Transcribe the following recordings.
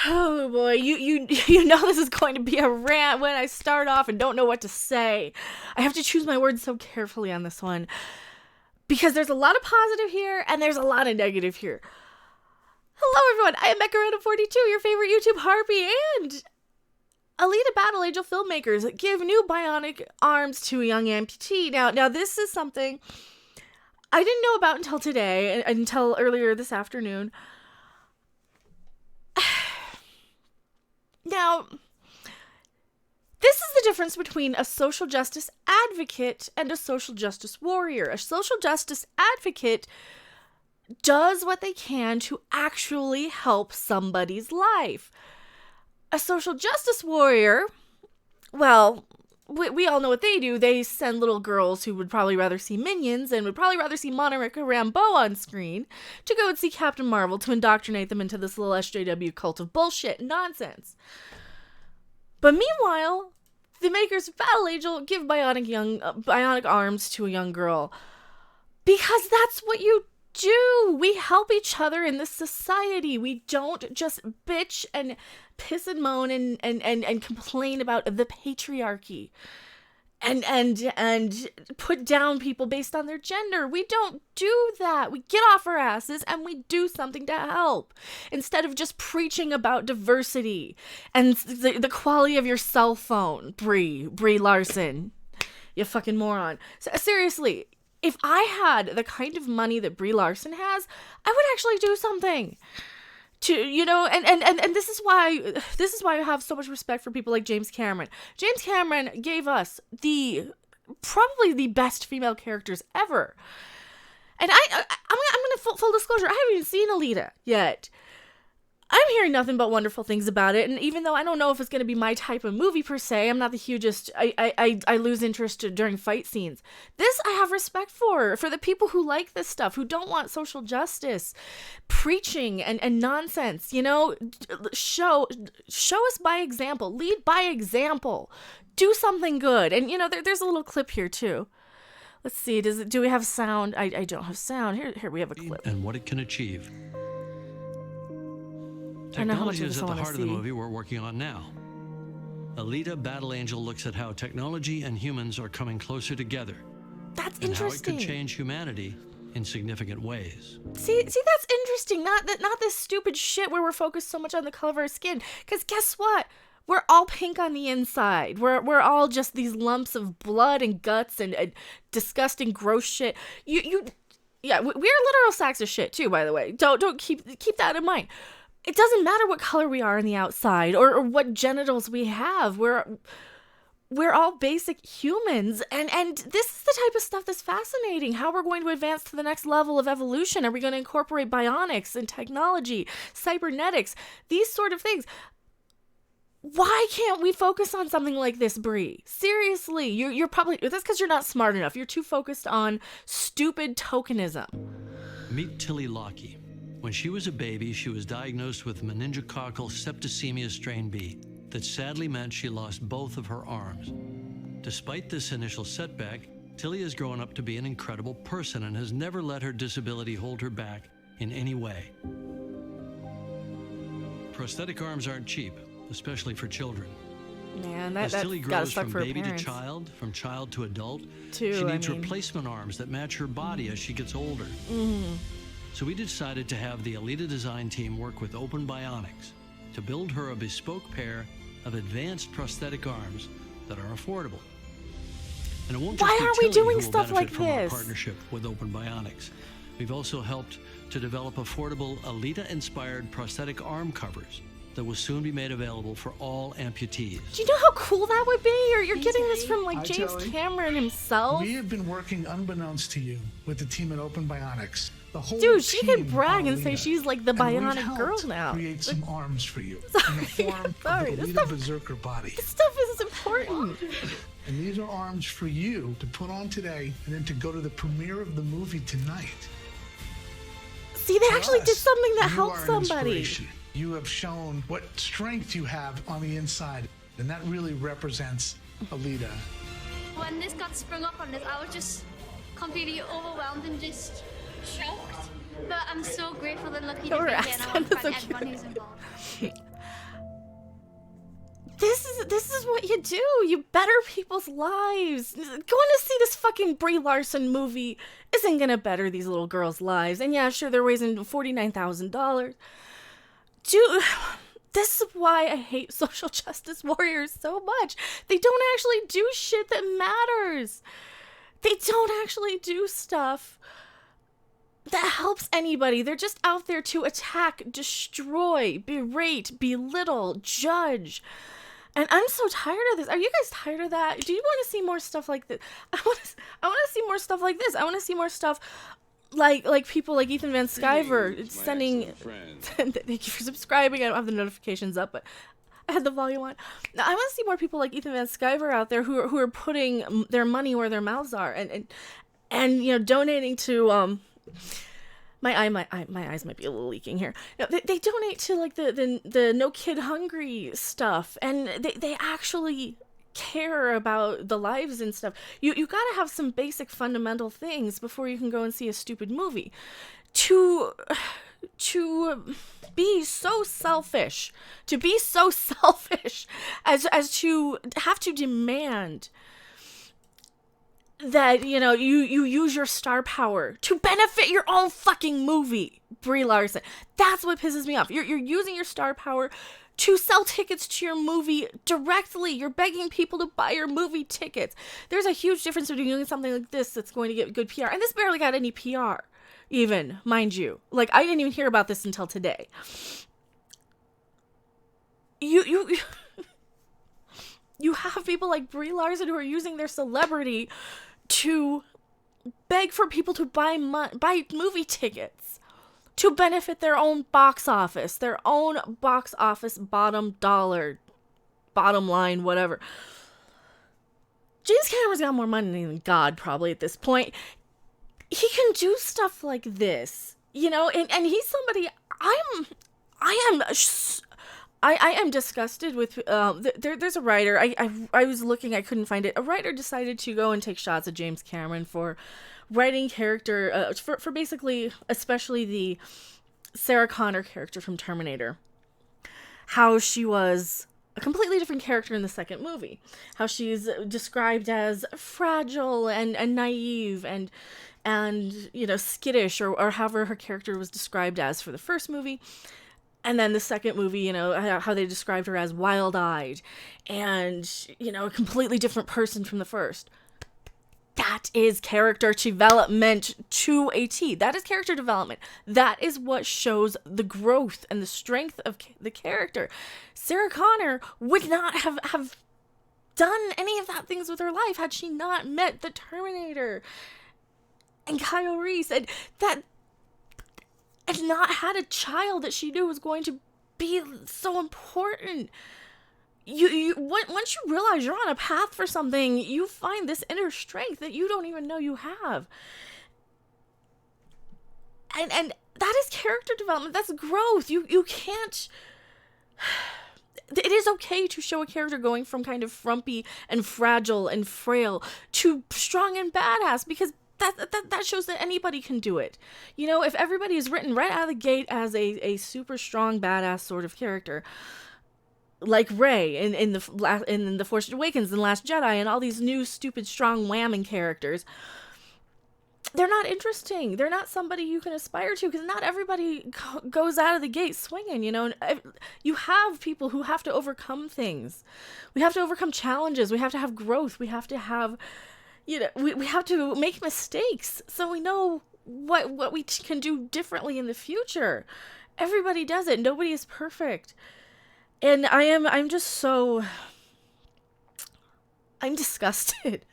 Oh boy, you know this is going to be a rant when I start off and don't know what to say. I have to choose my words so carefully on this one because there's a lot of positive here and there's a lot of negative here. Hello everyone, I am Mecha42, your favorite YouTube harpy, and Alita Battle Angel filmmakers give new bionic arms to a young amputee. Now this is something I didn't know about until today, until earlier this afternoon. Now, this is the difference between a social justice advocate and a social justice warrior. A social justice advocate does what they can to actually help somebody's life. A social justice warrior, well, we all know what they do. They send little girls who would probably rather see Minions and would probably rather see Monica Rambeau on screen to go and see Captain Marvel to indoctrinate them into this little SJW cult of bullshit and nonsense. But meanwhile, the makers of Battle Angel give bionic arms to a young girl because that's what you do. We help each other in this society. We don't just bitch and piss and moan and complain about the patriarchy and put down people based on their gender. We don't do that. We get off our asses and we do something to help instead of just preaching about diversity and the quality of your cell phone. Brie Larson, you fucking moron. So, seriously, if I had the kind of money that Brie Larson has, I would actually do something to, and this is why I have so much respect for people like James Cameron. James Cameron gave us probably the best female characters ever. And I'm gonna full disclosure, I haven't even seen Alita yet. I'm hearing nothing but wonderful things about it, and even though I don't know if it's going to be my type of movie per se, I'm not the hugest, I lose interest during fight scenes. This I have respect for the people who like this stuff, who don't want social justice, preaching and nonsense, show us by example, lead by example, do something good. And, there's a little clip here too. Let's see, do we have sound? I don't have sound. Here we have a clip. And what it can achieve. I know how much Technology of is this I at the want to heart of the see. movie we're working on now. Alita Battle Angel looks at how technology and humans are coming closer together. That's and interesting. how it could change humanity in significant ways. See, that's interesting. Not this stupid shit where we're focused so much on the color of our skin. Because guess what? We're all pink on the inside. We're all just these lumps of blood and guts and disgusting, gross shit. Yeah, we're literal sacks of shit too. By the way, don't keep that in mind. It doesn't matter what color we are on the outside or what genitals we have. We're all basic humans. And this is the type of stuff that's fascinating. How we're going to advance to the next level of evolution. Are we going to incorporate bionics and technology, cybernetics, these sort of things? Why can't we focus on something like this, Brie? Seriously, you're probably, that's because you're not smart enough. You're too focused on stupid tokenism. Meet Tilly Lockey. When she was a baby, she was diagnosed with meningococcal septicemia strain B that sadly meant she lost both of her arms. Despite this initial setback, Tilly has grown up to be an incredible person and has never let her disability hold her back in any way. Prosthetic arms aren't cheap, especially for children. Man, As Tilly that's gotta grows suck from for her baby to parents. child, from child to adult, Too, she needs I mean. replacement arms that match her body as she gets older. So we decided to have the Alita design team work with Open Bionics to build her a bespoke pair of advanced prosthetic arms that are affordable. And it won't just Why be aren't we Tilly doing who will stuff benefit like from our this? partnership with Open Bionics. We've also helped to develop affordable Alita-inspired prosthetic arm covers that will soon be made available for all amputees. Do you know how cool that would be? You're getting this from like Hi, James Tilly. Cameron himself. We have been working unbeknownst to you with the team at Open Bionics. The whole Dude, she team can brag and say Alita. she's like the And we've bionic helped girl now. Create some arms for you in the form Sorry, of the this Alita stuff- Berserker body. This stuff is important. And these are arms for you to put on today and then to go to the premiere of the movie tonight. See, they For actually did us, something that you helped are an somebody. inspiration. You have shown what strength you have on the inside, and that really represents Alita. When this got sprung up on us, I was just completely overwhelmed and just shocked. But I'm so grateful and lucky to Her be here, and I want accent to is so thank everyone cute. who's involved. this is what you do. You better people's lives. Going to see this fucking Brie Larson movie isn't gonna better these little girls' lives. And yeah, sure, they're raising $49,000. Dude, this is why I hate social justice warriors so much. They don't actually do shit that matters. They don't actually do stuff that helps anybody. They're just out there to attack, destroy, berate, belittle, judge. And I'm so tired of this. Are you guys tired of that? Do you want to see more stuff like this? I want to see more stuff like this. I want to see more stuff like people like Ethan Van Sciver sending. Thank you for subscribing. I don't have the notifications up, but I had the volume on. Now, I want to see more people like Ethan Van Sciver out there who are putting their money where their mouths are and donating to My eyes might be a little leaking here. No, they donate to like the No Kid Hungry stuff, and they actually care about the lives and stuff. You gotta have some basic fundamental things before you can go and see a stupid movie. To be so selfish as to have to demand that, you use your star power to benefit your own fucking movie, Brie Larson. That's what pisses me off. You're using your star power to sell tickets to your movie directly. You're begging people to buy your movie tickets. There's a huge difference between doing something like this that's going to get good PR. And this barely got any PR, even, mind you. Like, I didn't even hear about this until today. You have people like Brie Larson who are using their celebrity to beg for people to buy movie tickets to benefit their own box office bottom dollar, bottom line, whatever. James Cameron's got more money than God probably at this point. He can do stuff like this, and he's somebody I am disgusted with. There's a writer. I was looking. I couldn't find it. A writer decided to go and take shots at James Cameron for writing character. For basically, especially the Sarah Connor character from Terminator. How she was a completely different character in the second movie. How she's described as fragile and naive and skittish or however her character was described as for the first movie. And then the second movie, how they described her as wild-eyed and, a completely different person from the first. That is character development to a T. That is character development. That is what shows the growth and the strength of the character. Sarah Connor would not have done any of that things with her life had she not met the Terminator and Kyle Reese and not had a child that she knew was going to be so important. Once you realize you're on a path for something, you find this inner strength that you don't even know you have. And that is character development. That's growth. You can't... It is okay to show a character going from kind of frumpy and fragile and frail to strong and badass, because that shows that anybody can do it. If everybody is written right out of the gate as a super strong, badass sort of character, like Rey in the Force Awakens and Last Jedi and all these new stupid strong whamming characters, they're not interesting. They're not somebody you can aspire to, because not everybody goes out of the gate swinging. You have people who have to overcome things. We have to overcome challenges. We have to have growth. We have to have... we have to make mistakes so we know what we can do differently in the future. Everybody does it. Nobody is perfect. And I'm just so... I'm disgusted.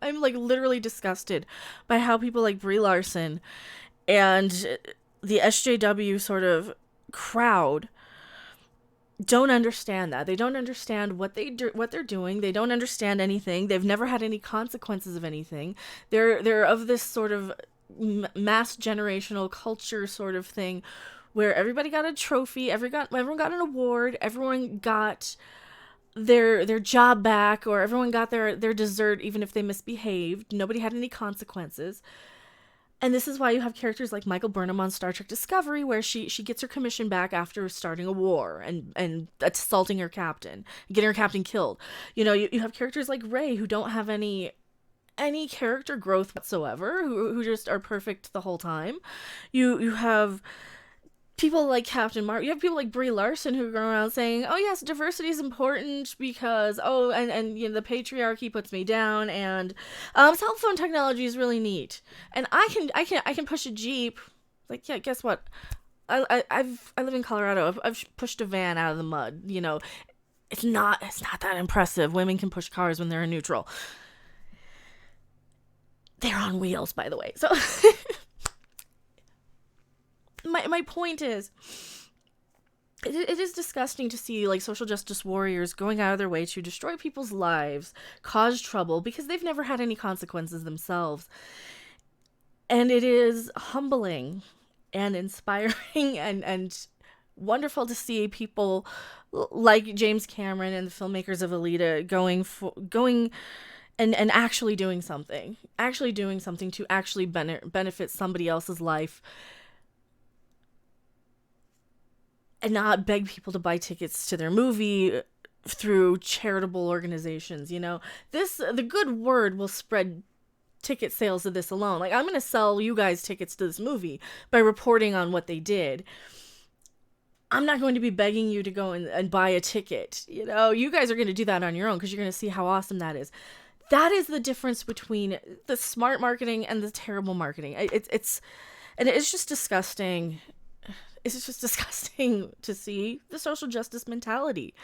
I'm like literally disgusted by how people like Brie Larson and the SJW sort of crowd don't understand that. They don't understand what they're doing. They don't understand anything. They've never had any consequences of anything. They're of this sort of mass generational culture sort of thing where everybody got a trophy, everyone got an award, everyone got their job back, or everyone got their dessert even if they misbehaved. Nobody had any consequences. And this is why you have characters like Michael Burnham on Star Trek Discovery, where she gets her commission back after starting a war and assaulting her captain, getting her captain killed. You know, you have characters like Rey who don't have any character growth whatsoever, who just are perfect the whole time. You have people like Captain Marvel. You have people like Brie Larson who go around saying, "Oh yes, diversity is important because and you know, the patriarchy puts me down, and cell phone technology is really neat, and I can push a Jeep." Like, yeah, guess what? I live in Colorado. I've pushed a van out of the mud. You know, it's not that impressive. Women can push cars when they're in neutral. They're on wheels, by the way. So. My point is, it is disgusting to see like social justice warriors going out of their way to destroy people's lives, cause trouble, because they've never had any consequences themselves. And it is humbling and inspiring and wonderful to see people like James Cameron and the filmmakers of Alita going and actually doing something to actually benefit somebody else's life. And not beg people to buy tickets to their movie through charitable organizations, you know. The good word will spread ticket sales of this alone. Like, I'm going to sell you guys tickets to this movie by reporting on what they did. I'm not going to be begging you to go and buy a ticket. You know, you guys are going to do that on your own because you're going to see how awesome that is. That is the difference between the smart marketing and the terrible marketing. It's just disgusting. It's just disgusting to see the social justice mentality.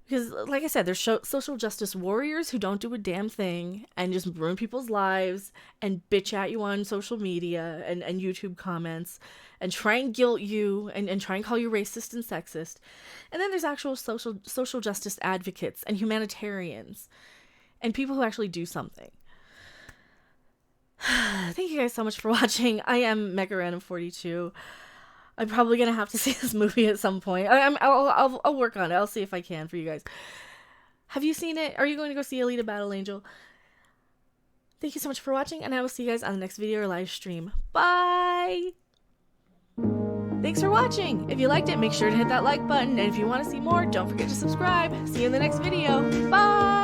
Because, like I said, there's social justice warriors who don't do a damn thing and just ruin people's lives and bitch at you on social media and YouTube comments and try and guilt you and try and call you racist and sexist. And then there's actual social justice advocates and humanitarians and people who actually do something. Thank you guys so much for watching. I am Mecha Random 42. I'm probably gonna have to see this movie at some point. I'll work on it. I'll see if I can for you guys. Have you seen it? Are you going to go see Alita Battle Angel? Thank you so much for watching, and I will see you guys on the next video or live stream. Bye! Thanks for watching! If you liked it, make sure to hit that like button, and if you want to see more, don't forget to subscribe. See you in the next video. Bye!